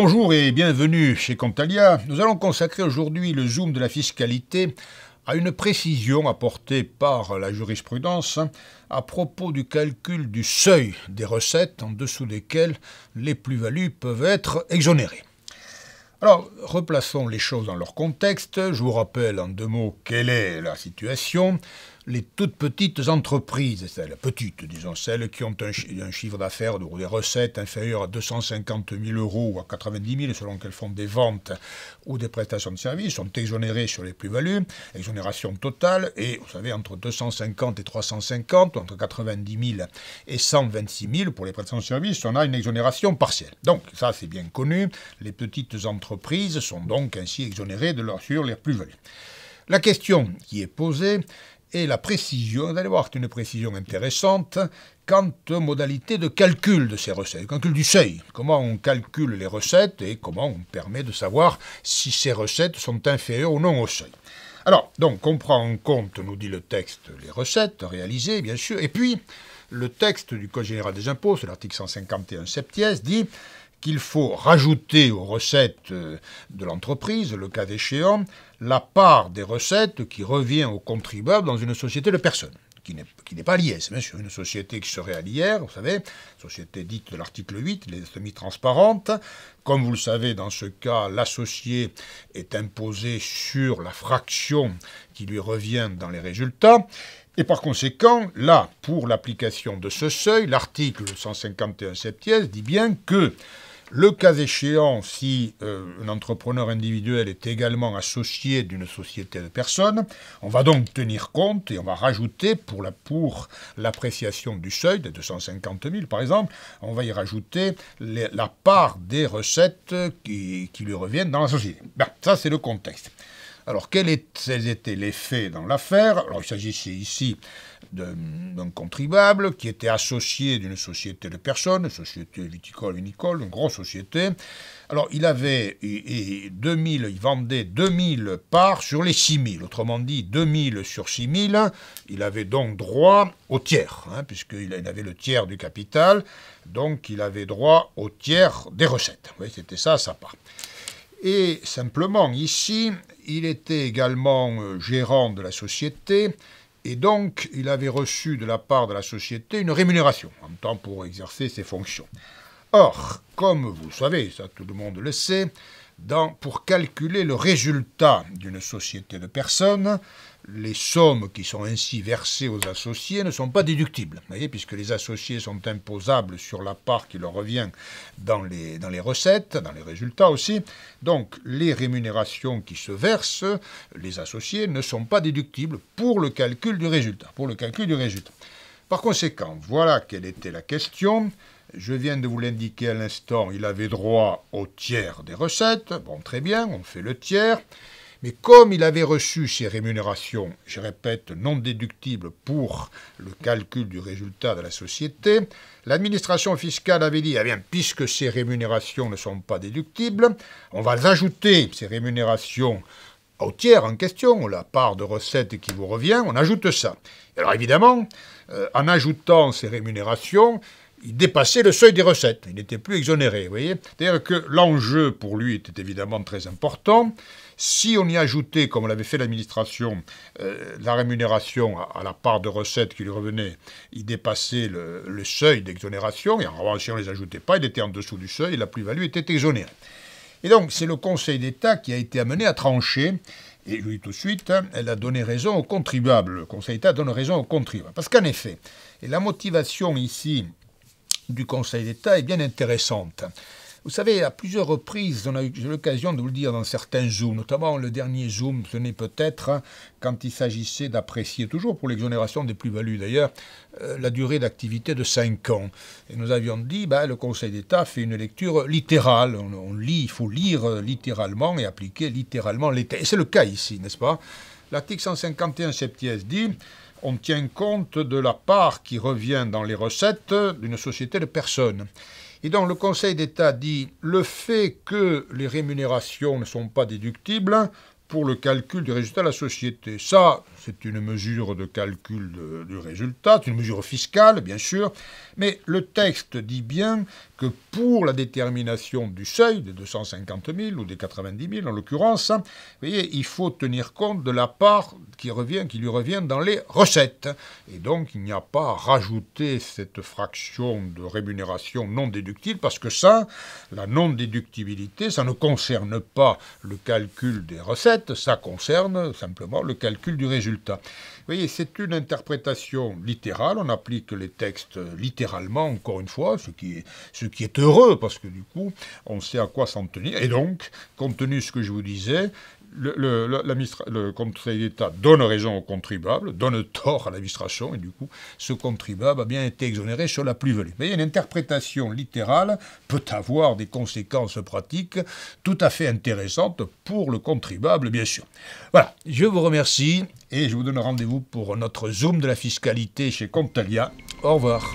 Bonjour et bienvenue chez Comptalia. Nous allons consacrer aujourd'hui le zoom de la fiscalité à une précision apportée par la jurisprudence à propos du calcul du seuil des recettes en dessous desquelles les plus-values peuvent être exonérées. Alors, replaçons les choses dans leur contexte. Je vous rappelle en 2 mots quelle est la situation. Les toutes petites entreprises, celles petites, disons, celles qui ont un chiffre d'affaires ou des recettes inférieures à 250 000 euros ou à 90 000 selon qu'elles font des ventes ou des prestations de services, sont exonérées sur les plus-values, exonération totale, et vous savez, entre 250 et 350, entre 90 000 et 126 000 pour les prestations de services, on a une exonération partielle. Donc, ça c'est bien connu, les petites entreprises sont donc ainsi exonérées sur les plus-values. La question qui est posée, et la précision, vous allez voir que c'est une précision intéressante, quant aux modalités de calcul de ces recettes, le calcul du seuil, comment on calcule les recettes et comment on permet de savoir si ces recettes sont inférieures ou non au seuil. Alors, donc, on prend en compte, nous dit le texte, les recettes réalisées, bien sûr, et puis, le texte du Code général des impôts, c'est l'article 151 septies, dit qu'il faut rajouter aux recettes de l'entreprise, le cas échéant, la part des recettes qui revient au contribuable dans une société de personnes, qui n'est pas liée. C'est bien sûr une société qui serait à l'IR, vous savez, société dite de l'article 8, les semi-transparentes. Comme vous le savez, dans ce cas, l'associé est imposé sur la fraction qui lui revient dans les résultats. Et par conséquent, là, pour l'application de ce seuil, l'article 151 septies dit bien que le cas échéant, si un entrepreneur individuel est également associé d'une société de personnes, on va donc tenir compte et on va rajouter pour l'appréciation du seuil de 250 000 par exemple, on va y rajouter la part des recettes qui lui reviennent dans la société. Ben, ça c'est le contexte. Alors, quels étaient les faits dans l'affaire? Alors, il s'agissait ici d'un contribuable qui était associé d'une société de personnes, une société viticole, une grosse société. Alors, il vendait 2000 parts sur les 6000. Autrement dit, 2000 sur 6000. Il avait donc droit au tiers, puisqu'il avait le tiers du capital. Donc, il avait droit au tiers des recettes. Oui, c'était ça, sa part. Et simplement, ici, il était également gérant de la société, et donc il avait reçu de la part de la société une rémunération, en même temps pour exercer ses fonctions. Or, comme vous le savez, ça tout le monde le sait, pour calculer le résultat d'une société de personnes, les sommes qui sont ainsi versées aux associés ne sont pas déductibles, vous voyez, puisque les associés sont imposables sur la part qui leur revient dans les recettes, dans les résultats aussi. Donc, les rémunérations qui se versent, les associés, ne sont pas déductibles pour le calcul du résultat. Par conséquent, voilà quelle était la question. Je viens de vous l'indiquer à l'instant, il avait droit au tiers des recettes. Bon, très bien, on fait le tiers. Mais comme il avait reçu ces rémunérations, je répète, non déductibles pour le calcul du résultat de la société, l'administration fiscale avait dit, eh bien, puisque ces rémunérations ne sont pas déductibles, on va ajouter ces rémunérations au tiers en question, la part de recettes qui vous revient, on ajoute ça. Et alors évidemment, en ajoutant ces rémunérations, il dépassait le seuil des recettes, il n'était plus exonéré, vous voyez. C'est-à-dire que l'enjeu pour lui était évidemment très important. Si on y ajoutait, comme l'avait fait l'administration, la rémunération à la part de recettes qui lui revenait, il dépassait le seuil d'exonération, et en revanche, si on ne les ajoutait pas, il était en dessous du seuil, et la plus-value était exonérée. Et donc, c'est le Conseil d'État qui a été amené à trancher, et je vous dis tout de suite, elle a donné raison aux contribuables. Le Conseil d'État donne raison aux contribuables. Parce qu'en effet, et la motivation ici du Conseil d'État est bien intéressante. Vous savez, à plusieurs reprises, j'ai eu l'occasion de vous le dire dans certains zooms, notamment le dernier zoom, ce n'est peut-être quand il s'agissait d'apprécier, toujours pour l'exonération des plus-values d'ailleurs, la durée d'activité de 5 ans. Et nous avions dit, le Conseil d'État fait une lecture littérale. On lit, il faut lire littéralement et appliquer littéralement les textes. Et c'est le cas ici, n'est-ce pas? L'article 151 septies dit, on tient compte de la part qui revient dans les recettes d'une société de personnes. Et donc le Conseil d'État dit, le fait que les rémunérations ne sont pas déductibles pour le calcul du résultat de la société. Ça, c'est une mesure de calcul du résultat, c'est une mesure fiscale, bien sûr, mais le texte dit bien que pour la détermination du seuil, des 250 000 ou des 90 000 en l'occurrence, vous voyez, il faut tenir compte de la part qui lui revient dans les recettes. Et donc, il n'y a pas à rajouter cette fraction de rémunération non déductible, parce que ça, la non-déductibilité, ça ne concerne pas le calcul des recettes, ça concerne simplement le calcul du résultat. Vous voyez, c'est une interprétation littérale, on applique les textes littéralement, encore une fois, ce qui est heureux, parce que du coup, on sait à quoi s'en tenir. Et donc, compte tenu de ce que je vous disais, le Conseil d'État donne raison au contribuable, donne tort à l'administration, et du coup, ce contribuable a bien été exonéré sur la plus-value. Mais une interprétation littérale peut avoir des conséquences pratiques tout à fait intéressantes pour le contribuable, bien sûr. Voilà, je vous remercie, et je vous donne rendez-vous pour notre Zoom de la fiscalité chez Comptalia. Au revoir.